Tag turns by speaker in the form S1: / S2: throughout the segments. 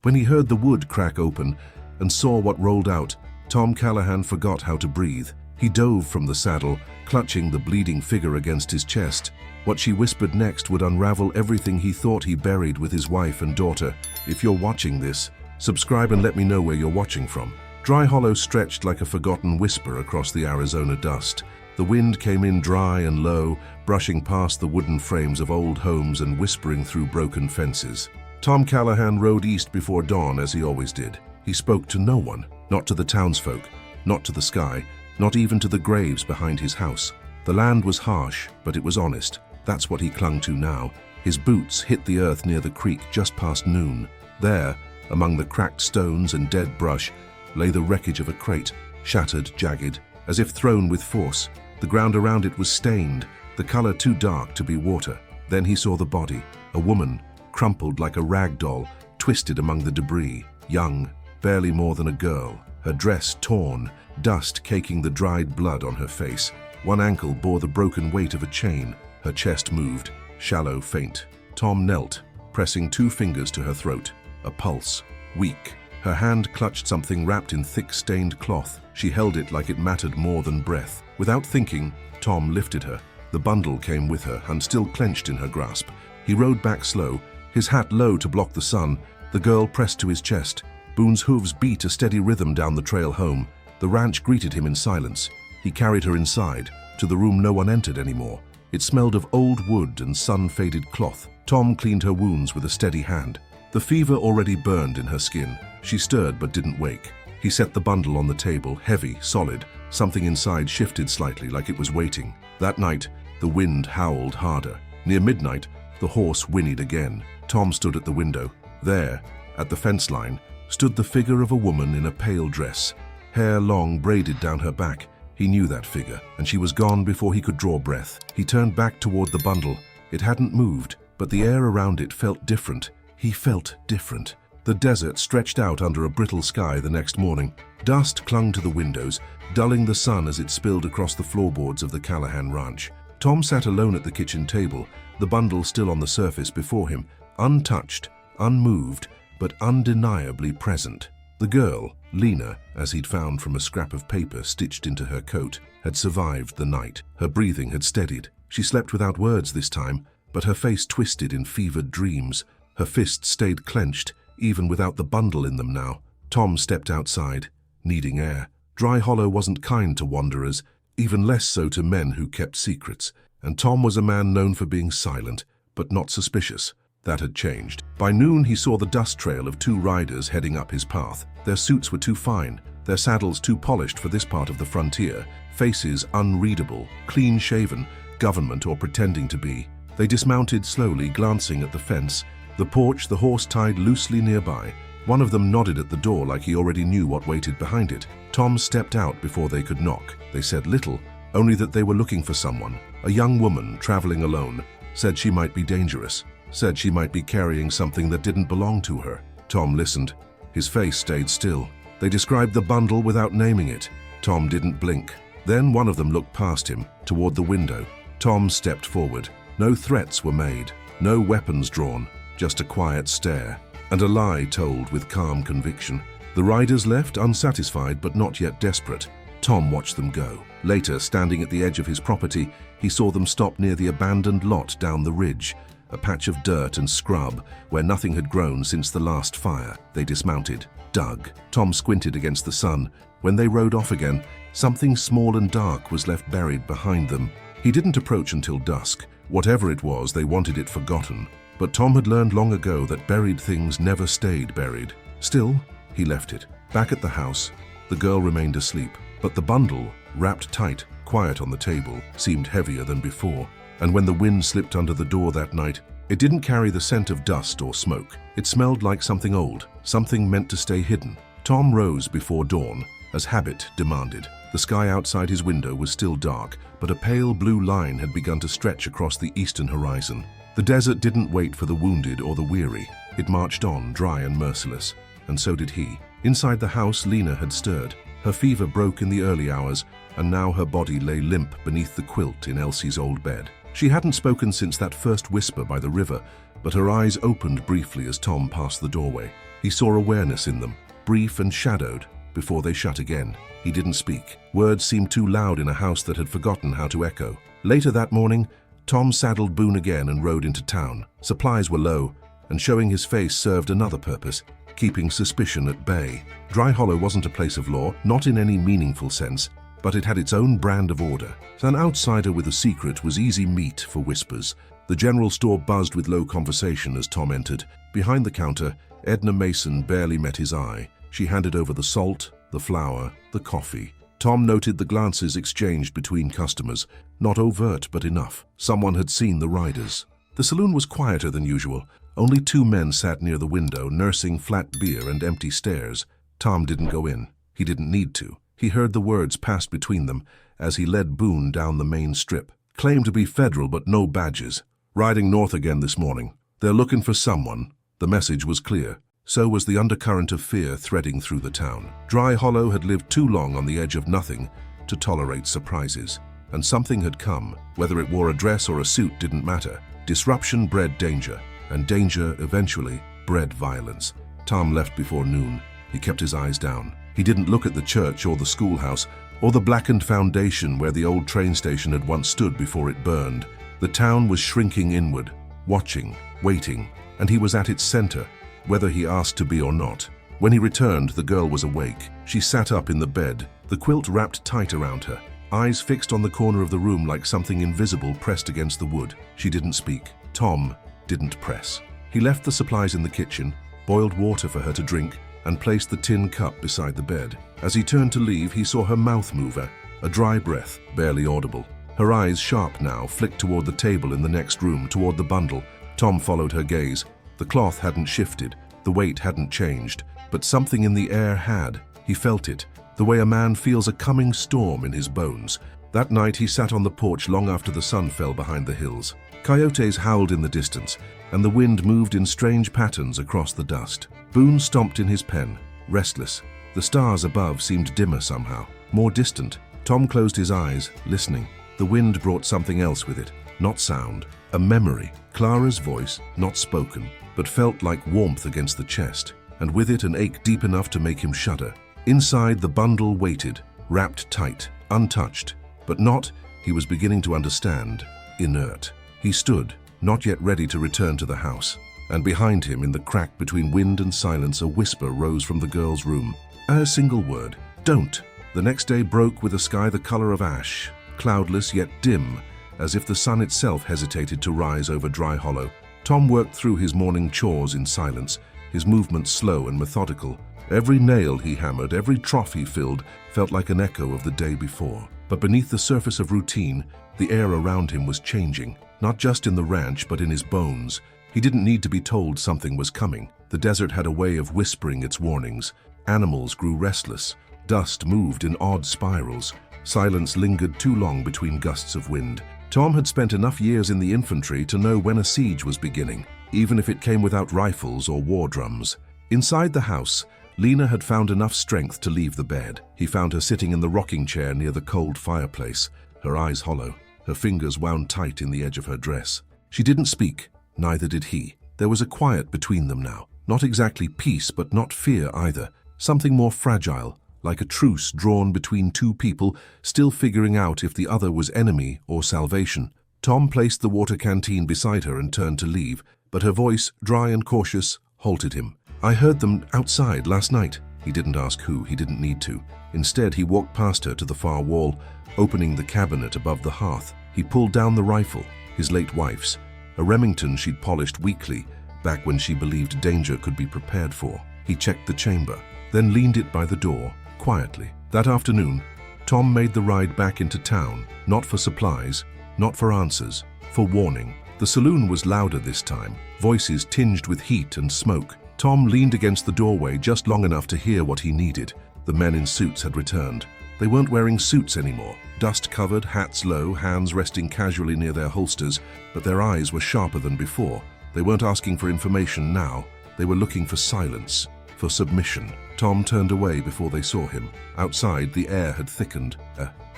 S1: When he heard the wood crack open and saw what rolled out, Tom Callahan forgot how to breathe. He dove from the saddle, clutching the bleeding figure against his chest. What she whispered next would unravel everything he thought he buried with his wife and daughter. If you're watching this, subscribe and let me know where you're watching from. Dry Hollow stretched like a forgotten whisper across the Arizona dust. The wind came in dry and low, brushing past the wooden frames of old homes and whispering through broken fences. Tom Callahan rode east before dawn as he always did. He spoke to no one, not to the townsfolk, not to the sky, not even to the graves behind his house. The land was harsh, but it was honest. That's what he clung to now. His boots hit the earth near the creek just past noon. There, among the cracked stones and dead brush, lay the wreckage of a crate, shattered, jagged, as if thrown with force. The ground around it was stained, the color too dark to be water. Then he saw the body, a woman, crumpled like a rag doll, twisted among the debris, young, barely more than a girl, her dress torn, dust caking the dried blood on her face. One ankle bore the broken weight of a chain. Her chest moved, shallow, faint. Tom knelt, pressing 2 fingers to her throat. A pulse, weak. Her hand clutched something wrapped in thick, stained cloth. She held it like it mattered more than breath. Without thinking, Tom lifted her. The bundle came with her and still clenched in her grasp. He rode back slow, his hat low to block the sun. The girl pressed to his chest. Boone's hooves beat a steady rhythm down the trail home. The ranch greeted him in silence. He carried her inside, to the room no one entered anymore. It smelled of old wood and sun-faded cloth. Tom cleaned her wounds with a steady hand. The fever already burned in her skin. She stirred but didn't wake. He set the bundle on the table, heavy, solid. Something inside shifted slightly, like it was waiting. That night, the wind howled harder. Near midnight, the horse whinnied again. Tom stood at the window. There, at the fence line, stood the figure of a woman in a pale dress, hair long braided down her back. He knew that figure, and she was gone before he could draw breath. He turned back toward the bundle. It hadn't moved, but the air around it felt different. He felt different. The desert stretched out under a brittle sky the next morning. Dust clung to the windows, dulling the sun as it spilled across the floorboards of the Callahan ranch. Tom sat alone at the kitchen table, the bundle still on the surface before him, untouched, unmoved, but undeniably present. The girl, Lena, as he'd found from a scrap of paper stitched into her coat, had survived the night. Her breathing had steadied. She slept without words this time, but her face twisted in fevered dreams. Her fists stayed clenched, even without the bundle in them now. Tom stepped outside, needing air. Dry Hollow wasn't kind to wanderers, even less so to men who kept secrets. And Tom was a man known for being silent, but not suspicious. That had changed. By noon, he saw the dust trail of 2 riders heading up his path. Their suits were too fine, their saddles too polished for this part of the frontier, faces unreadable, clean-shaven, government or pretending to be. They dismounted slowly, glancing at the fence, the porch, the horse tied loosely nearby. One of them nodded at the door like he already knew what waited behind it. Tom stepped out before they could knock. They said little, only that they were looking for someone. A young woman, traveling alone, said she might be dangerous. Said she might be carrying something that didn't belong to her. Tom listened. His face stayed still. They described the bundle without naming it. Tom didn't blink. Then one of them looked past him, toward the window. Tom stepped forward. No threats were made, no weapons drawn, just a quiet stare, and a lie told with calm conviction. The riders left unsatisfied but not yet desperate. Tom watched them go. Later, standing at the edge of his property, he saw them stop near the abandoned lot down the ridge, a patch of dirt and scrub where nothing had grown since the last fire. They dismounted, dug. Tom squinted against the sun. When they rode off again, something small and dark was left buried behind them. He didn't approach until dusk. Whatever it was, they wanted it forgotten. But Tom had learned long ago that buried things never stayed buried. Still, he left it. Back at the house, the girl remained asleep, but the bundle, wrapped tight, quiet on the table, seemed heavier than before. And when the wind slipped under the door that night, it didn't carry the scent of dust or smoke. It smelled like something old, something meant to stay hidden. Tom rose before dawn, as habit demanded. The sky outside his window was still dark, but a pale blue line had begun to stretch across the eastern horizon. The desert didn't wait for the wounded or the weary. It marched on, dry and merciless, and so did he. Inside the house, Lena had stirred. Her fever broke in the early hours, and now her body lay limp beneath the quilt in Elsie's old bed. She hadn't spoken since that first whisper by the river, but her eyes opened briefly as Tom passed the doorway. He saw awareness in them, brief and shadowed, before they shut again. He didn't speak. Words seemed too loud in a house that had forgotten how to echo. Later that morning, Tom saddled Boone again and rode into town. Supplies were low, and showing his face served another purpose, keeping suspicion at bay. Dry Hollow wasn't a place of law, not in any meaningful sense, but it had its own brand of order. An outsider with a secret was easy meat for whispers. The general store buzzed with low conversation as Tom entered. Behind the counter, Edna Mason barely met his eye. She handed over the salt, the flour, the coffee. Tom noted the glances exchanged between customers, not overt but enough. Someone had seen the riders. The saloon was quieter than usual. Only two men sat near the window, nursing flat beer and empty stares. Tom didn't go in. He didn't need to. He heard the words passed between them as he led Boone down the main strip. Claimed to be federal but no badges. Riding north again this morning. They're looking for someone. The message was clear. So was the undercurrent of fear threading through the town. Dry Hollow had lived too long on the edge of nothing to tolerate surprises. And something had come. Whether it wore a dress or a suit didn't matter. Disruption bred danger, and danger eventually bred violence. Tom left before noon. He kept his eyes down. He didn't look at the church or the schoolhouse or the blackened foundation where the old train station had once stood before it burned. The town was shrinking inward, watching, waiting, and he was at its center, whether he asked to be or not. When he returned, the girl was awake. She sat up in the bed, the quilt wrapped tight around her, eyes fixed on the corner of the room like something invisible pressed against the wood. She didn't speak. Tom didn't press. He left the supplies in the kitchen, boiled water for her to drink, and placed the tin cup beside the bed. As he turned to leave, he saw her mouth move, a dry breath, barely audible. Her eyes, sharp now, flicked toward the table in the next room, toward the bundle. Tom followed her gaze. The cloth hadn't shifted, the weight hadn't changed, but something in the air had. He felt it, the way a man feels a coming storm in his bones. That night he sat on the porch long after the sun fell behind the hills. Coyotes howled in the distance, and the wind moved in strange patterns across the dust. Boone stomped in his pen, restless. The stars above seemed dimmer somehow, more distant. Tom closed his eyes, listening. The wind brought something else with it, not sound, a memory. Clara's voice, not spoken, but felt like warmth against the chest, and with it an ache deep enough to make him shudder. Inside, the bundle waited, wrapped tight, untouched, but not, he was beginning to understand, inert. He stood, not yet ready to return to the house, and behind him, in the crack between wind and silence, a whisper rose from the girl's room. A single word, don't. The next day broke with a sky the color of ash, cloudless yet dim, as if the sun itself hesitated to rise over Dry Hollow. Tom worked through his morning chores in silence, his movements slow and methodical. Every nail he hammered, every trough he filled, felt like an echo of the day before. But beneath the surface of routine, the air around him was changing, not just in the ranch, but in his bones. He didn't need to be told something was coming. The desert had a way of whispering its warnings. Animals grew restless. Dust moved in odd spirals. Silence lingered too long between gusts of wind. Tom had spent enough years in the infantry to know when a siege was beginning, even if it came without rifles or war drums. Inside the house, Lena had found enough strength to leave the bed. He found her sitting in the rocking chair near the cold fireplace, her eyes hollow, her fingers wound tight in the edge of her dress. She didn't speak, neither did he. There was a quiet between them now. Not exactly peace, but not fear either. Something more fragile, like a truce drawn between two people, still figuring out if the other was enemy or salvation. Tom placed the water canteen beside her and turned to leave, but her voice, dry and cautious, halted him. I heard them outside last night. He didn't ask who, he didn't need to. Instead, he walked past her to the far wall, opening the cabinet above the hearth. He pulled down the rifle, his late wife's, a Remington she'd polished weekly, back when she believed danger could be prepared for. He checked the chamber, then leaned it by the door, quietly. That afternoon, Tom made the ride back into town, not for supplies, not for answers, for warning. The saloon was louder this time, voices tinged with heat and smoke. Tom leaned against the doorway just long enough to hear what he needed. The men in suits had returned. They weren't wearing suits anymore, dust-covered, hats low, hands resting casually near their holsters, but their eyes were sharper than before. They weren't asking for information now. They were looking for silence, for submission. Tom turned away before they saw him. Outside, the air had thickened.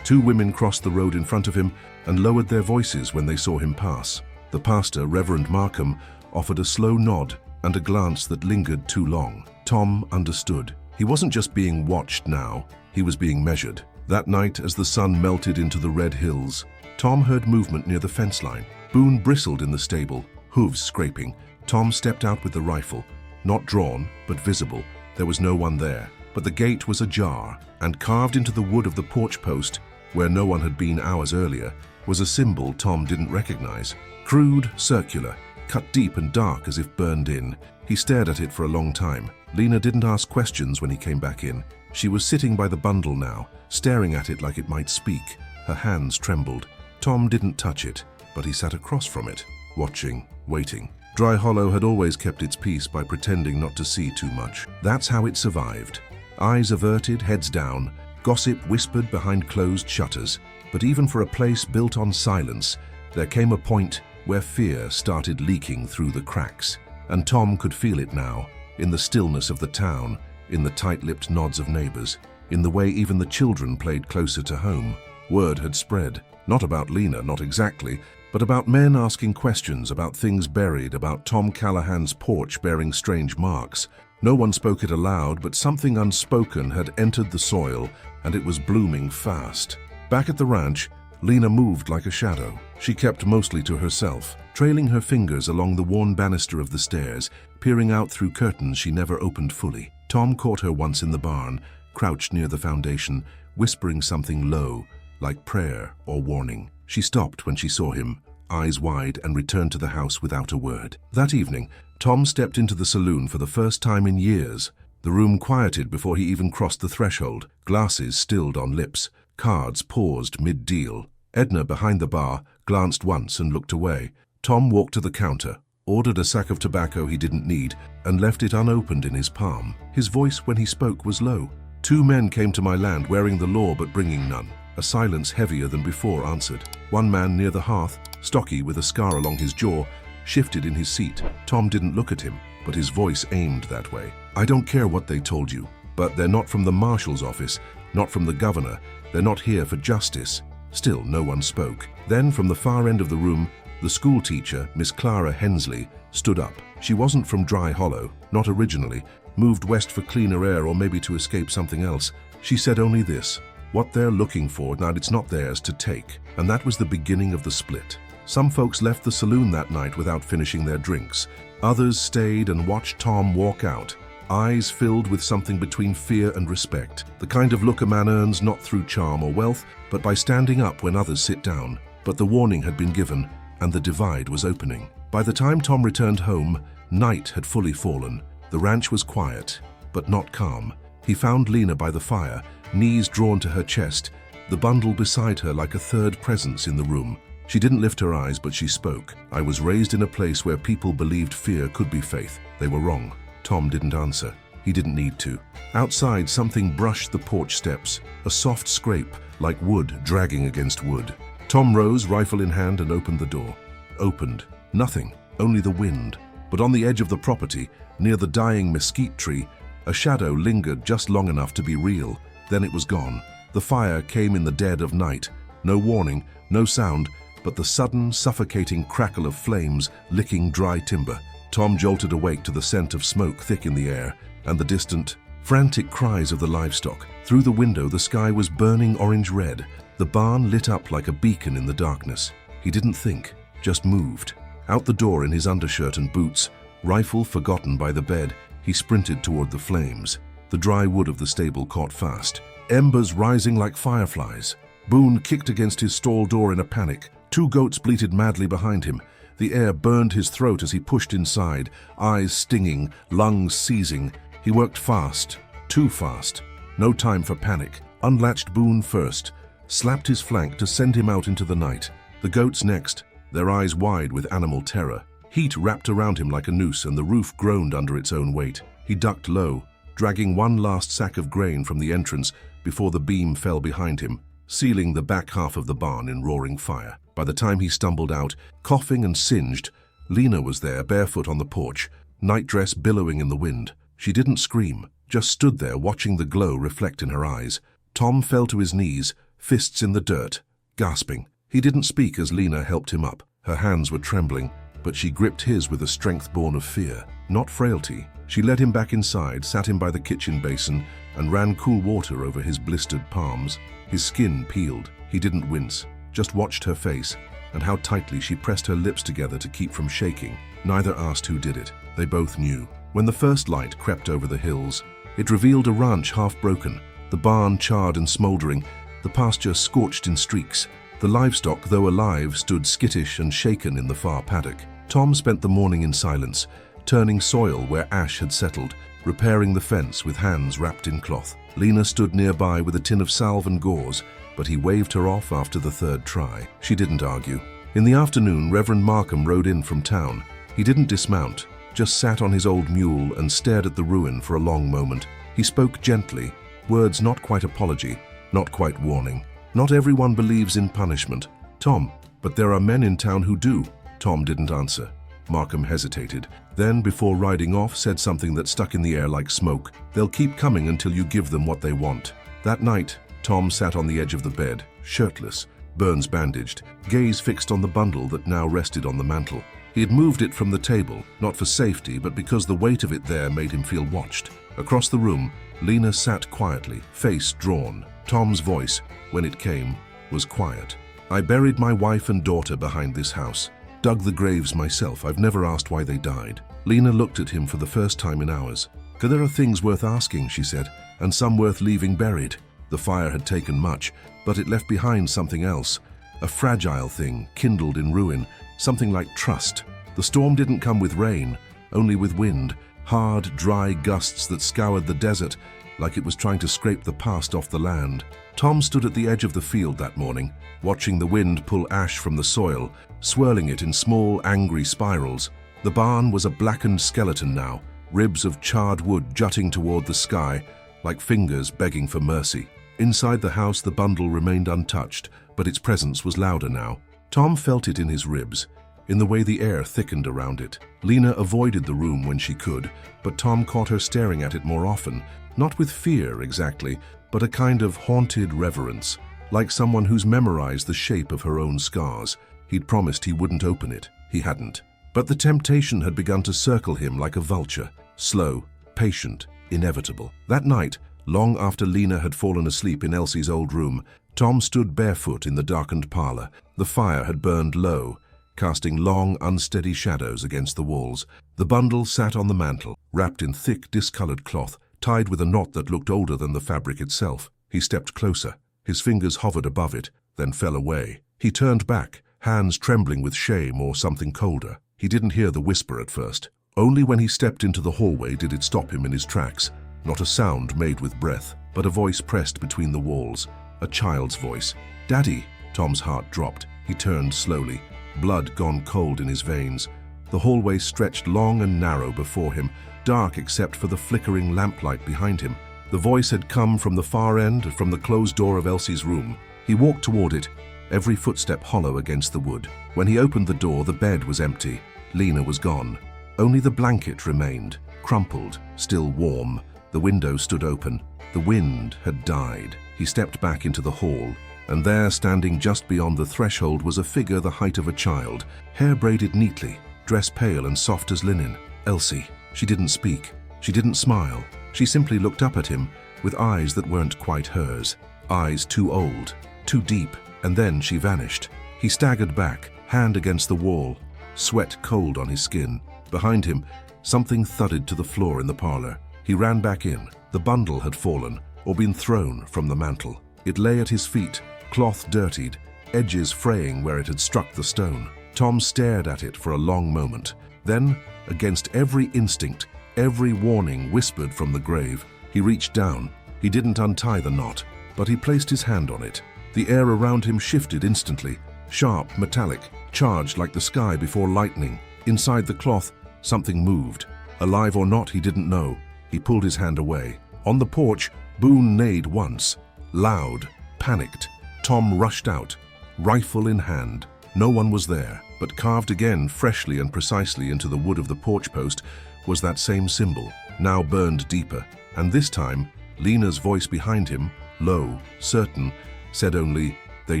S1: Two women crossed the road in front of him and lowered their voices when they saw him pass. The pastor, Reverend Markham, offered a slow nod and a glance that lingered too long. Tom understood. He wasn't just being watched now, he was being measured. That night, as the sun melted into the red hills, Tom heard movement near the fence line. Boone bristled in the stable, hooves scraping. Tom stepped out with the rifle, not drawn, but visible. There was no one there, but the gate was ajar, and carved into the wood of the porch post, where no one had been hours earlier, was a symbol Tom didn't recognize. Crude, circular, cut deep and dark as if burned in. He stared at it for a long time. Lena didn't ask questions when he came back in. She was sitting by the bundle now, staring at it like it might speak. Her hands trembled. Tom didn't touch it, but he sat across from it, watching, waiting. Dry Hollow had always kept its peace by pretending not to see too much. That's how it survived. Eyes averted, heads down, gossip whispered behind closed shutters. But even for a place built on silence, there came a point where fear started leaking through the cracks. And Tom could feel it now, in the stillness of the town, in the tight-lipped nods of neighbors, in the way even the children played closer to home. Word had spread, not about Lena, not exactly, but about men asking questions, about things buried, about Tom Callahan's porch bearing strange marks. No one spoke it aloud, but something unspoken had entered the soil, and it was blooming fast. Back at the ranch, Lena moved like a shadow. She kept mostly to herself, trailing her fingers along the worn banister of the stairs, peering out through curtains she never opened fully. Tom caught her once in the barn, crouched near the foundation, whispering something low, like prayer or warning. She stopped when she saw him, eyes wide, and returned to the house without a word. That evening, Tom stepped into the saloon for the first time in years. The room quieted before he even crossed the threshold, glasses stilled on lips, cards paused mid-deal. Edna, behind the bar, glanced once and looked away. Tom walked to the counter, ordered a sack of tobacco he didn't need, and left it unopened in his palm. His voice when he spoke was low. 2 men came to my land wearing the law but bringing none. A silence heavier than before answered. One man near the hearth, stocky with a scar along his jaw, shifted in his seat. Tom didn't look at him, but his voice aimed that way. I don't care what they told you, but they're not from the marshal's office, not from the governor. They're not here for justice. Still, no one spoke. Then, from the far end of the room, the school teacher, Miss Clara Hensley, stood up. She wasn't from Dry Hollow, not originally, moved west for cleaner air or maybe to escape something else. She said only this: what they're looking for, now it's not theirs to take. And that was the beginning of the split. Some folks left the saloon that night without finishing their drinks. Others stayed and watched Tom walk out, eyes filled with something between fear and respect. The kind of look a man earns not through charm or wealth, but by standing up when others sit down. But the warning had been given, and the divide was opening. By the time Tom returned home, night had fully fallen. The ranch was quiet, but not calm. He found Lena by the fire, knees drawn to her chest, the bundle beside her like a third presence in the room. She didn't lift her eyes, but she spoke. I was raised in a place where people believed fear could be faith. They were wrong. Tom didn't answer. He didn't need to. Outside, something brushed the porch steps, a soft scrape, like wood dragging against wood. Tom rose, rifle in hand, and opened the door. Opened. Nothing, only the wind. But on the edge of the property, near the dying mesquite tree, a shadow lingered just long enough to be real. Then it was gone. The fire came in the dead of night. No warning, no sound, but the sudden, suffocating crackle of flames licking dry timber. Tom jolted awake to the scent of smoke thick in the air, and the distant, frantic cries of the livestock. Through the window, the sky was burning orange-red. The barn lit up like a beacon in the darkness. He didn't think, just moved. Out the door in his undershirt and boots, rifle forgotten by the bed, he sprinted toward the flames. The dry wood of the stable caught fast, embers rising like fireflies. Boone kicked against his stall door in a panic. 2 goats bleated madly behind him. The air burned his throat as he pushed inside, eyes stinging, lungs seizing. He worked fast, too fast. No time for panic. Unlatched Boone first, slapped his flank to send him out into the night. The goats next, their eyes wide with animal terror. Heat wrapped around him like a noose, and the roof groaned under its own weight. He ducked low, dragging one last sack of grain from the entrance before the beam fell behind him, sealing the back half of the barn in roaring fire. By the time he stumbled out, coughing and singed, Lena was there, barefoot on the porch, nightdress billowing in the wind. She didn't scream, just stood there watching the glow reflect in her eyes. Tom fell to his knees, fists in the dirt, gasping. He didn't speak as Lena helped him up. Her hands were trembling, but she gripped his with a strength born of fear, not frailty. She led him back inside, sat him by the kitchen basin, and ran cool water over his blistered palms. His skin peeled. He didn't wince, just watched her face and how tightly she pressed her lips together to keep from shaking. Neither asked who did it. They both knew. When the first light crept over the hills, it revealed a ranch half broken, the barn charred and smoldering, the pasture scorched in streaks. The livestock, though alive, stood skittish and shaken in the far paddock. Tom spent the morning in silence, turning soil where ash had settled, repairing the fence with hands wrapped in cloth. Lena stood nearby with a tin of salve and gauze, but he waved her off after the third try. She didn't argue. In the afternoon, Reverend Markham rode in from town. He didn't dismount, just sat on his old mule and stared at the ruin for a long moment. He spoke gently, words not quite apology, not quite warning. Not everyone believes in punishment. Tom, but there are men in town who do. Tom didn't answer. Markham hesitated. Then, before riding off, said something that stuck in the air like smoke. They'll keep coming until you give them what they want. That night, Tom sat on the edge of the bed, shirtless, burns bandaged, gaze fixed on the bundle that now rested on the mantel. He had moved it from the table, not for safety, but because the weight of it there made him feel watched. Across the room, Lena sat quietly, face drawn. Tom's voice, when it came, was quiet. I buried my wife and daughter behind this house. Dug the graves myself. I've never asked why they died. Lena looked at him for the first time in hours. "'Cause there are things worth asking," she said, "and some worth leaving buried." The fire had taken much, but it left behind something else. A fragile thing, kindled in ruin, something like trust. The storm didn't come with rain, only with wind, hard, dry gusts that scoured the desert like it was trying to scrape the past off the land. Tom stood at the edge of the field that morning, watching the wind pull ash from the soil, swirling it in small, angry spirals. The barn was a blackened skeleton now, ribs of charred wood jutting toward the sky, like fingers begging for mercy. Inside the house, the bundle remained untouched, but its presence was louder now. Tom felt it in his ribs, in the way the air thickened around it. Lena avoided the room when she could, but Tom caught her staring at it more often, not with fear exactly, but a kind of haunted reverence, like someone who's memorized the shape of her own scars. He'd promised he wouldn't open it. He hadn't. But the temptation had begun to circle him like a vulture, slow, patient, inevitable. That night, long after Lena had fallen asleep in Elsie's old room, Tom stood barefoot in the darkened parlor. The fire had burned low, casting long, unsteady shadows against the walls. The bundle sat on the mantel, wrapped in thick, discolored cloth, tied with a knot that looked older than the fabric itself. He stepped closer. His fingers hovered above it, then fell away. He turned back, hands trembling with shame or something colder. He didn't hear the whisper at first. Only when he stepped into the hallway did it stop him in his tracks. Not a sound made with breath, but a voice pressed between the walls. A child's voice. "Daddy!" Tom's heart dropped. He turned slowly, blood gone cold in his veins. The hallway stretched long and narrow before him, dark except for the flickering lamplight behind him. The voice had come from the far end, from the closed door of Elsie's room. He walked toward it, every footstep hollow against the wood. When he opened the door, the bed was empty. Lena was gone. Only the blanket remained, crumpled, still warm. The window stood open. The wind had died. He stepped back into the hall, and there, standing just beyond the threshold, was a figure the height of a child, hair braided neatly, dress pale and soft as linen. Elsie. She didn't speak. She didn't smile. She simply looked up at him with eyes that weren't quite hers. Eyes too old, too deep, and then she vanished. He staggered back, hand against the wall, sweat cold on his skin. Behind him, something thudded to the floor in the parlor. He ran back in. The bundle had fallen, or been thrown from the mantel. It lay at his feet, cloth dirtied, edges fraying where it had struck the stone. Tom stared at it for a long moment. Then, against every instinct, every warning whispered from the grave, he reached down. He didn't untie the knot, but he placed his hand on it. The air around him shifted instantly, sharp, metallic, charged like the sky before lightning. Inside the cloth, something moved. Alive or not, he didn't know. He pulled his hand away. On the porch, Boone neighed once. Loud, panicked. Tom rushed out, rifle in hand. No one was there, but carved again freshly and precisely into the wood of the porch post was that same symbol, now burned deeper. And this time, Lena's voice behind him, low, certain, said only, "They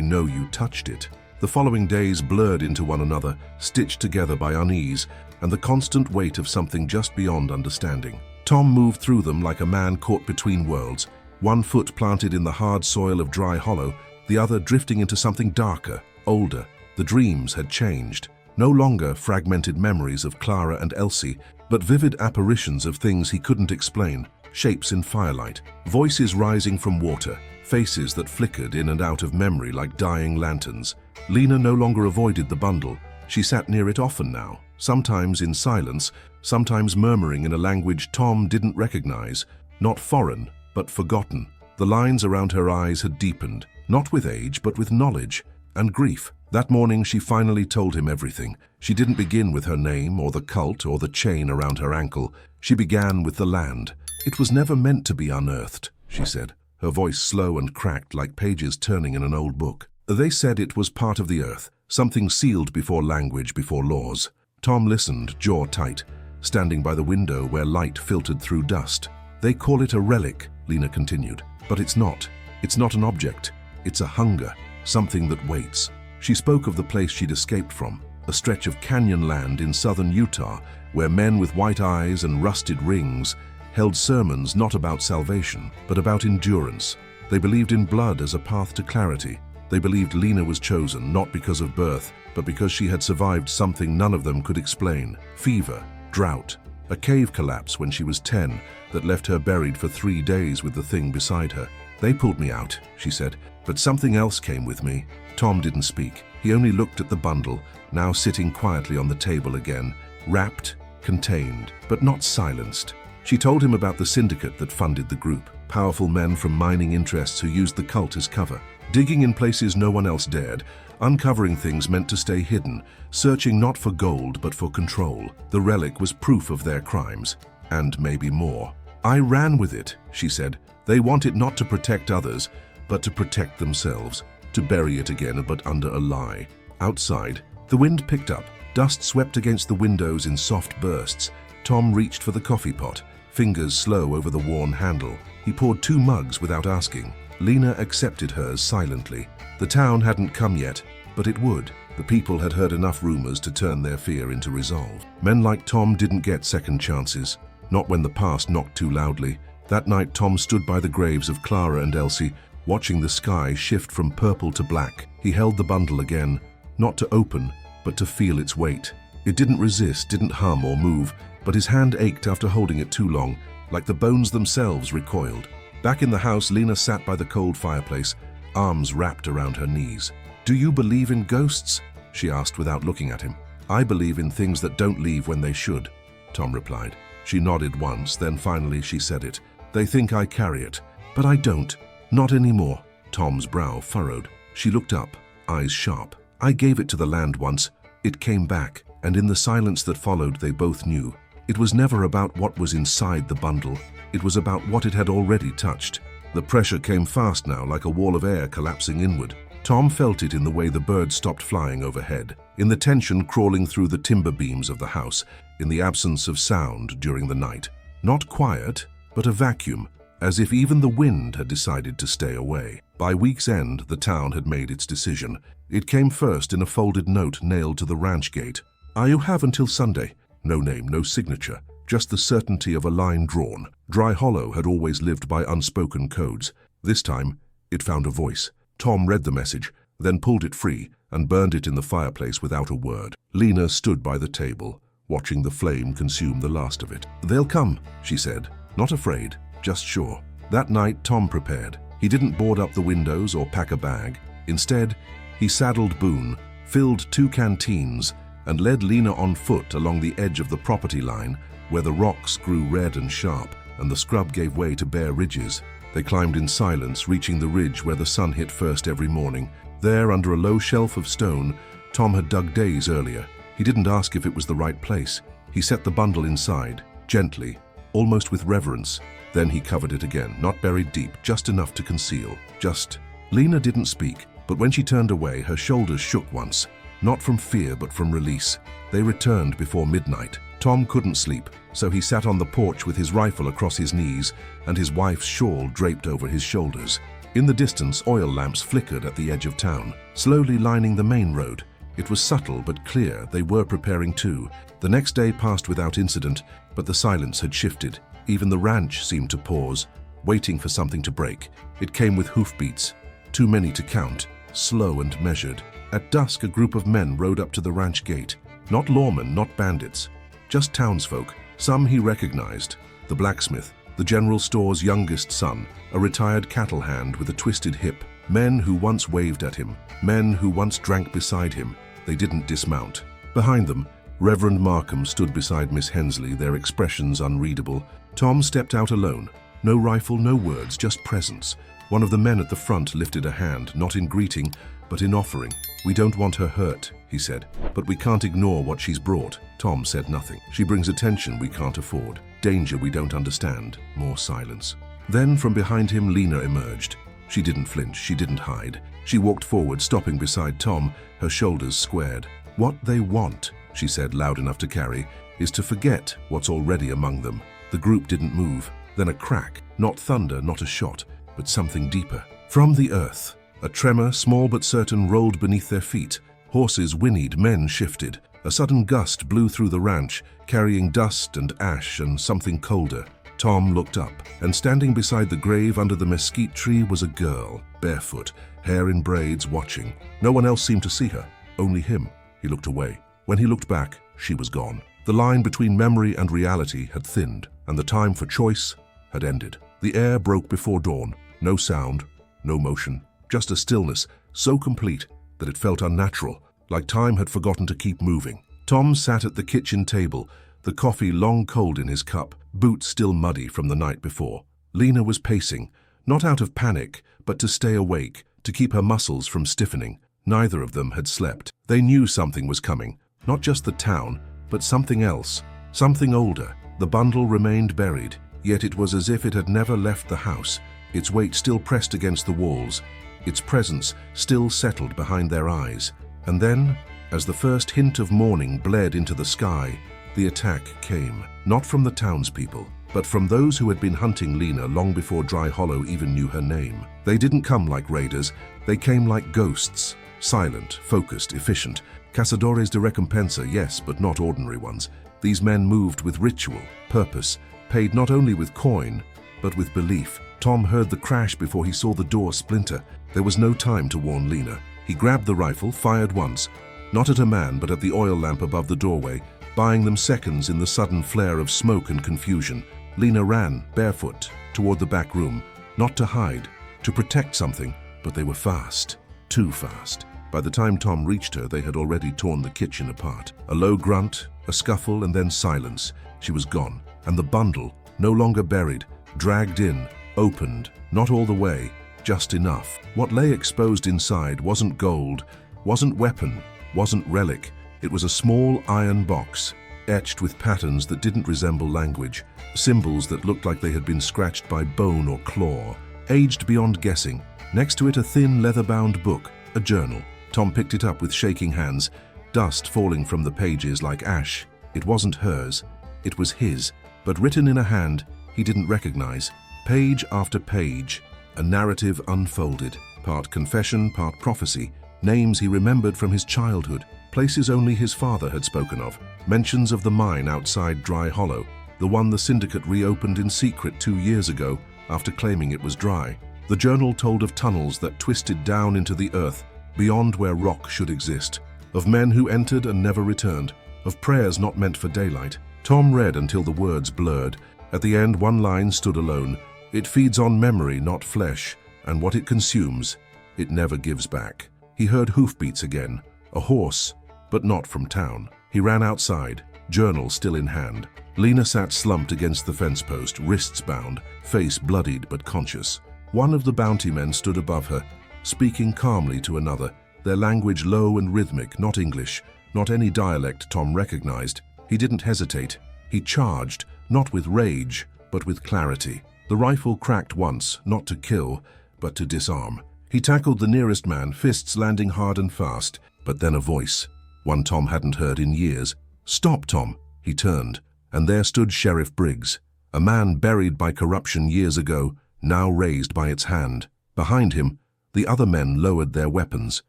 S1: know you touched it." The following days blurred into one another, stitched together by unease and the constant weight of something just beyond understanding. Tom moved through them like a man caught between worlds, one foot planted in the hard soil of Dry Hollow, the other drifting into something darker, older. The dreams had changed. No longer fragmented memories of Clara and Elsie, but vivid apparitions of things he couldn't explain, shapes in firelight, voices rising from water, faces that flickered in and out of memory like dying lanterns. Lena no longer avoided the bundle. She sat near it often now, sometimes in silence, sometimes murmuring in a language Tom didn't recognize, not foreign, but forgotten. The lines around her eyes had deepened, not with age, but with knowledge and grief. That morning she finally told him everything. She didn't begin with her name or the cult or the chain around her ankle. She began with the land. It was never meant to be unearthed, she said, her voice slow and cracked like pages turning in an old book. They said it was part of the earth, something sealed before language, before laws. Tom listened, jaw tight, standing by the window where light filtered through dust. They call it a relic, Lena continued, but it's not. It's not an object. It's a hunger, something that waits. She spoke of the place she'd escaped from, a stretch of canyon land in southern Utah, where men with white eyes and rusted rings held sermons not about salvation, but about endurance. They believed in blood as a path to clarity. They believed Lena was chosen not because of birth, but because she had survived something none of them could explain. Fever, drought, a cave collapse when she was 10 that left her buried for 3 days with the thing beside her. They pulled me out, she said, but something else came with me. Tom didn't speak. He only looked at the bundle, now sitting quietly on the table again, wrapped, contained, but not silenced. She told him about the syndicate that funded the group, powerful men from mining interests who used the cult as cover, digging in places no one else dared, uncovering things meant to stay hidden, searching not for gold but for control. The relic was proof of their crimes, and maybe more. I ran with it, she said. They want it not to protect others, but to protect themselves, to bury it again but under a lie. Outside, the wind picked up. Dust swept against the windows in soft bursts. Tom reached for the coffee pot, fingers slow over the worn handle. He poured 2 mugs without asking. Lena accepted hers silently. The town hadn't come yet, but it would. The people had heard enough rumors to turn their fear into resolve. Men like Tom didn't get second chances, not when the past knocked too loudly. That night Tom stood by the graves of Clara and Elsie, watching the sky shift from purple to black. He held the bundle again, not to open, but to feel its weight. It didn't resist, didn't hum or move, but his hand ached after holding it too long, like the bones themselves recoiled. Back in the house, Lena sat by the cold fireplace, arms wrapped around her knees. "Do you believe in ghosts?" she asked without looking at him. "I believe in things that don't leave when they should," Tom replied. She nodded once, then finally she said it. "They think I carry it, but I don't. Not anymore." Tom's brow furrowed. She looked up, eyes sharp. "I gave it to the land once. It came back, and in the silence that followed they both knew. It was never about what was inside the bundle. It was about what it had already touched." The pressure came fast now, like a wall of air collapsing inward. Tom felt it in the way the birds stopped flying overhead, in the tension crawling through the timber beams of the house, in the absence of sound during the night. Not quiet, but a vacuum, as if even the wind had decided to stay away. By week's end, the town had made its decision. It came first in a folded note nailed to the ranch gate. "You have until Sunday." No name, no signature, just the certainty of a line drawn. Dry Hollow had always lived by unspoken codes. This time, it found a voice. Tom read the message, then pulled it free and burned it in the fireplace without a word. Lena stood by the table, watching the flame consume the last of it. "They'll come," she said, not afraid, just sure. That night, Tom prepared. He didn't board up the windows or pack a bag. Instead, he saddled Boone, filled 2 canteens, and led Lena on foot along the edge of the property line, where the rocks grew red and sharp, and the scrub gave way to bare ridges. They climbed in silence, reaching the ridge where the sun hit first every morning. There, under a low shelf of stone, Tom had dug days earlier. He didn't ask if it was the right place. He set the bundle inside, gently, almost with reverence. Then he covered it again, not buried deep, just enough to conceal. Just. Lena didn't speak, but when she turned away, her shoulders shook once. Not from fear, but from release. They returned before midnight. Tom couldn't sleep, so he sat on the porch with his rifle across his knees and his wife's shawl draped over his shoulders. In the distance, oil lamps flickered at the edge of town, slowly lining the main road. It was subtle but clear they were preparing too. The next day passed without incident, but the silence had shifted. Even the ranch seemed to pause, waiting for something to break. It came with hoofbeats, too many to count, slow and measured. At dusk, a group of men rode up to the ranch gate. Not lawmen, not bandits, just townsfolk. Some he recognized. The blacksmith, the general store's youngest son, a retired cattle hand with a twisted hip. Men who once waved at him, men who once drank beside him. They didn't dismount. Behind them, Reverend Markham stood beside Miss Hensley, their expressions unreadable. Tom stepped out alone. No rifle, no words, just presence. One of the men at the front lifted a hand, not in greeting, but in offering. "We don't want her hurt," he said, "but we can't ignore what she's brought." Tom said nothing. "She brings attention we can't afford, danger we don't understand." More silence. Then from behind him, Lena emerged. She didn't flinch, she didn't hide. She walked forward, stopping beside Tom, her shoulders squared. "What they want," she said loud enough to carry, "is to forget what's already among them." The group didn't move. Then a crack, not thunder, not a shot, but something deeper. From the earth, a tremor, small but certain, rolled beneath their feet. Horses whinnied, men shifted. A sudden gust blew through the ranch, carrying dust and ash and something colder. Tom looked up, and standing beside the grave under the mesquite tree was a girl, barefoot, hair in braids, watching. No one else seemed to see her, only him. He looked away. When he looked back, she was gone. The line between memory and reality had thinned, and the time for choice had ended. The air broke before dawn. No sound, no motion, just a stillness so complete that it felt unnatural, like time had forgotten to keep moving. Tom sat at the kitchen table, the coffee long cold in his cup, boots still muddy from the night before. Lena was pacing, not out of panic, but to stay awake, to keep her muscles from stiffening. Neither of them had slept. They knew something was coming, not just the town, but something else, something older. The bundle remained buried, yet it was as if it had never left the house, its weight still pressed against the walls, its presence still settled behind their eyes. And then, as the first hint of morning bled into the sky, the attack came, not from the townspeople, but from those who had been hunting Lena long before Dry Hollow even knew her name. They didn't come like raiders, they came like ghosts, silent, focused, efficient. Cazadores de recompensa, yes, but not ordinary ones. These men moved with ritual, purpose, paid not only with coin, but with belief. Tom heard the crash before he saw the door splinter. There was no time to warn Lena. He grabbed the rifle, fired once, not at a man, but at the oil lamp above the doorway, buying them seconds in the sudden flare of smoke and confusion. Lena ran, barefoot, toward the back room, not to hide, to protect something, but they were fast, too fast. By the time Tom reached her, they had already torn the kitchen apart. A low grunt, a scuffle, and then silence. She was gone, and the bundle, no longer buried, dragged in, opened, not all the way, just enough. What lay exposed inside wasn't gold, wasn't weapon, wasn't relic. It was a small iron box, etched with patterns that didn't resemble language, symbols that looked like they had been scratched by bone or claw, aged beyond guessing. Next to it, a thin, leather-bound book, a journal. Tom picked it up with shaking hands, dust falling from the pages like ash. It wasn't hers, it was his, but written in a hand he didn't recognize. Page after page, a narrative unfolded, part confession, part prophecy, names he remembered from his childhood, places only his father had spoken of, mentions of the mine outside Dry Hollow, the one the syndicate reopened in secret 2 years ago after claiming it was dry. The journal told of tunnels that twisted down into the earth, beyond where rock should exist, of men who entered and never returned, of prayers not meant for daylight. Tom read until the words blurred. At the end, one line stood alone. It feeds on memory, not flesh, and what it consumes, it never gives back. He heard hoofbeats again, a horse, but not from town. He ran outside, journal still in hand. Lena sat slumped against the fence post, wrists bound, face bloodied but conscious. One of the bounty men stood above her, speaking calmly to another, their language low and rhythmic, not English, not any dialect Tom recognized. He didn't hesitate. He charged, not with rage, but with clarity. The rifle cracked once, not to kill, but to disarm. He tackled the nearest man, fists landing hard and fast, but then a voice, one Tom hadn't heard in years. "Stop, Tom!" He turned, and there stood Sheriff Briggs, a man buried by corruption years ago, now raised by its hand. Behind him, the other men lowered their weapons.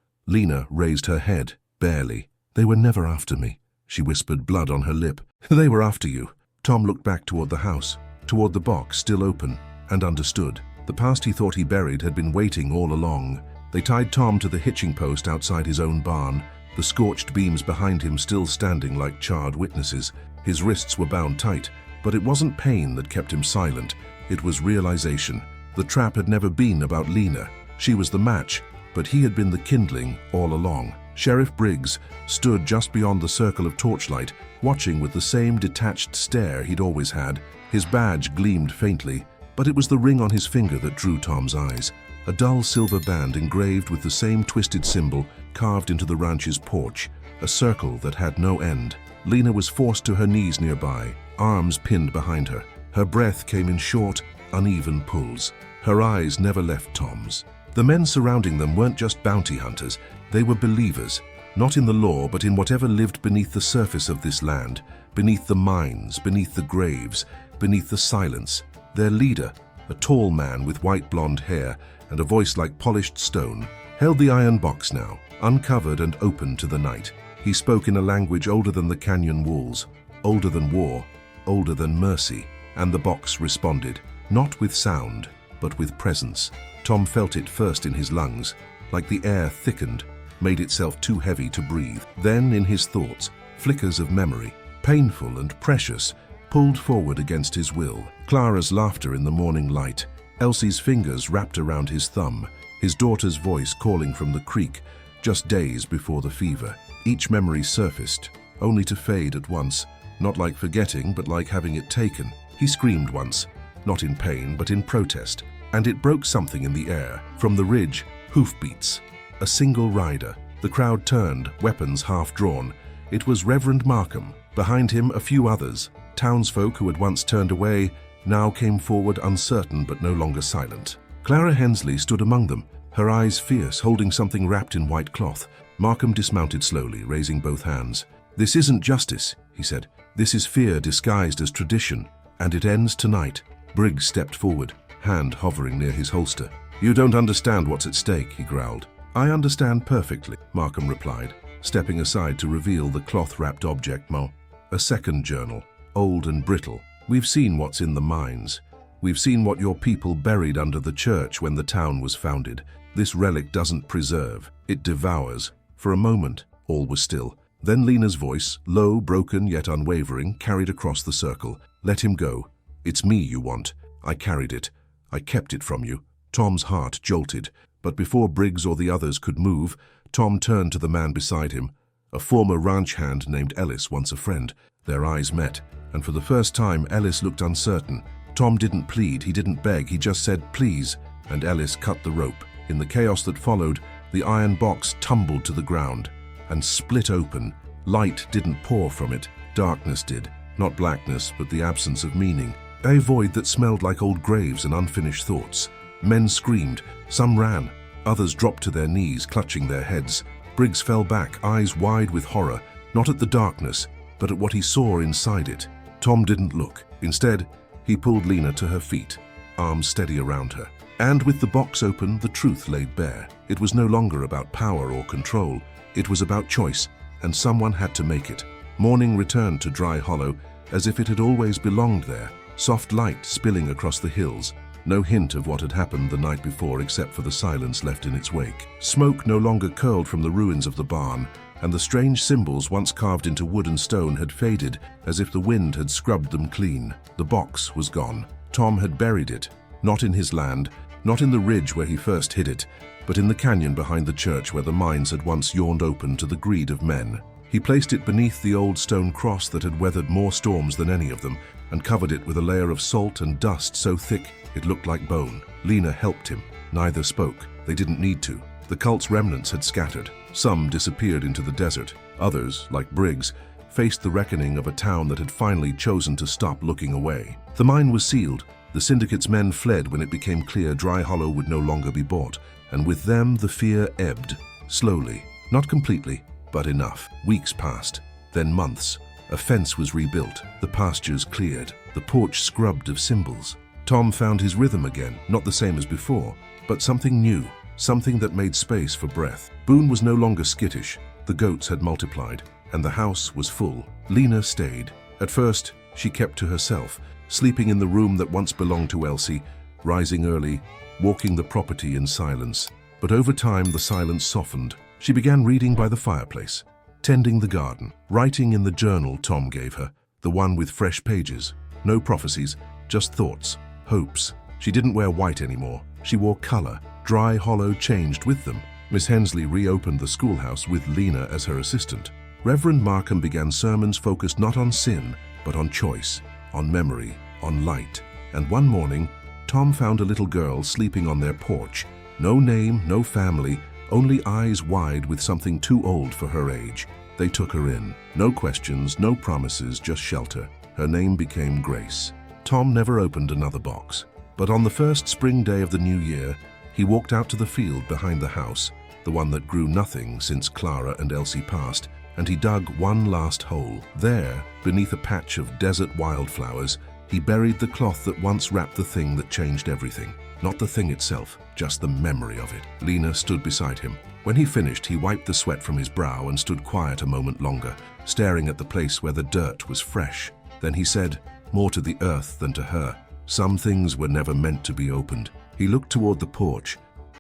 S1: Lena raised her head, barely. "They were never after me," she whispered, blood on her lip. "They were after you." Tom looked back toward the house, toward the box still open, and understood. The past he thought he buried had been waiting all along. They tied Tom to the hitching post outside his own barn, the scorched beams behind him still standing like charred witnesses. His wrists were bound tight, but it wasn't pain that kept him silent. It was realization. The trap had never been about Lena. She was the match, but he had been the kindling all along. Sheriff Briggs stood just beyond the circle of torchlight, watching with the same detached stare he'd always had. His badge gleamed faintly, but it was the ring on his finger that drew Tom's eyes. A dull silver band engraved with the same twisted symbol carved into the ranch's porch, a circle that had no end. Lena was forced to her knees nearby, arms pinned behind her. Her breath came in short, uneven pulls. Her eyes never left Tom's. The men surrounding them weren't just bounty hunters, they were believers, not in the law but in whatever lived beneath the surface of this land, beneath the mines, beneath the graves, beneath the silence. Their leader, a tall man with white blonde hair and a voice like polished stone, held the iron box now, uncovered and open to the night. He spoke in a language older than the canyon walls, older than war, older than mercy, and the box responded, not with sound, but with presence. Tom felt it first in his lungs, like the air thickened, made itself too heavy to breathe. Then in his thoughts, flickers of memory, painful and precious, pulled forward against his will. Clara's laughter in the morning light, Elsie's fingers wrapped around his thumb, his daughter's voice calling from the creek, just days before the fever. Each memory surfaced, only to fade at once, not like forgetting, but like having it taken. He screamed once, not in pain, but in protest, and it broke something in the air. From the ridge, hoofbeats. A single rider. The crowd turned, weapons half drawn. It was Reverend Markham. Behind him, a few others. Townsfolk who had once turned away now came forward, uncertain but no longer silent. Clara Hensley stood among them, her eyes fierce, holding something wrapped in white cloth. Markham dismounted slowly, raising both hands. "This isn't justice," he said. "This is fear disguised as tradition, and it ends tonight." Briggs stepped forward, hand hovering near his holster. "You don't understand what's at stake," he growled. "I understand perfectly," Markham replied, stepping aside to reveal the cloth-wrapped object. A second journal, old and brittle. "We've seen what's in the mines. We've seen what your people buried under the church when the town was founded. This relic doesn't preserve, it devours." For a moment, all was still. Then Lena's voice, low, broken yet unwavering, carried across the circle. "Let him go. It's me you want. I carried it. I kept it from you." Tom's heart jolted, but before Briggs or the others could move, Tom turned to the man beside him, a former ranch hand named Ellis, once a friend. Their eyes met, and for the first time Ellis looked uncertain. Tom didn't plead, he didn't beg, he just said, "Please," and Ellis cut the rope. In the chaos that followed, the iron box tumbled to the ground and split open. Light didn't pour from it, darkness did. Not blackness, but the absence of meaning. A void that smelled like old graves and unfinished thoughts. Men screamed, some ran, others dropped to their knees, clutching their heads. Briggs fell back, eyes wide with horror, not at the darkness, but at what he saw inside it. Tom didn't look. Instead, he pulled Lena to her feet, arms steady around her. And with the box open, the truth laid bare. It was no longer about power or control. It was about choice, and someone had to make it. Morning returned to Dry Hollow, as if it had always belonged there. Soft light spilling across the hills. No hint of what had happened the night before except for the silence left in its wake. Smoke no longer curled from the ruins of the barn, and the strange symbols once carved into wood and stone had faded as if the wind had scrubbed them clean. The box was gone. Tom had buried it, not in his land, not in the ridge where he first hid it, but in the canyon behind the church where the mines had once yawned open to the greed of men. He placed it beneath the old stone cross that had weathered more storms than any of them, and covered it with a layer of salt and dust so thick it looked like bone. Lena helped him. Neither spoke. They didn't need to. The cult's remnants had scattered. Some disappeared into the desert. Others, like Briggs, faced the reckoning of a town that had finally chosen to stop looking away. The mine was sealed. The syndicate's men fled when it became clear Dry Hollow would no longer be bought, and with them the fear ebbed, slowly, not completely, but enough. Weeks passed, then months. A fence was rebuilt, the pastures cleared, the porch scrubbed of symbols. Tom found his rhythm again, not the same as before, but something new, something that made space for breath. Boone was no longer skittish. The goats had multiplied, and the house was full. Lena stayed. At first, she kept to herself, sleeping in the room that once belonged to Elsie, rising early, walking the property in silence. But over time, the silence softened. She began reading by the fireplace, tending the garden, writing in the journal Tom gave her, the one with fresh pages. No prophecies, just thoughts, hopes. She didn't wear white anymore. She wore color. Dry hollow changed with them. Miss Hensley reopened the schoolhouse with Lena as her assistant. Reverend Markham began sermons focused not on sin, but on choice, on memory, on light. And one morning, Tom found a little girl sleeping on their porch. No name, no family, only eyes wide with something too old for her age. They took her in. No questions, no promises, just shelter. Her name became Grace. Tom never opened another box. But on the first spring day of the new year, he walked out to the field behind the house, the one that grew nothing since Clara and Elsie passed, and he dug one last hole. There, beneath a patch of desert wildflowers, he buried the cloth that once wrapped the thing that changed everything. Not the thing itself, just the memory of it. Lena stood beside him. When he finished, he wiped the sweat from his brow and stood quiet a moment longer, staring at the place where the dirt was fresh. Then he said, more to the earth than to her, some things were never meant to be opened. He looked toward the porch,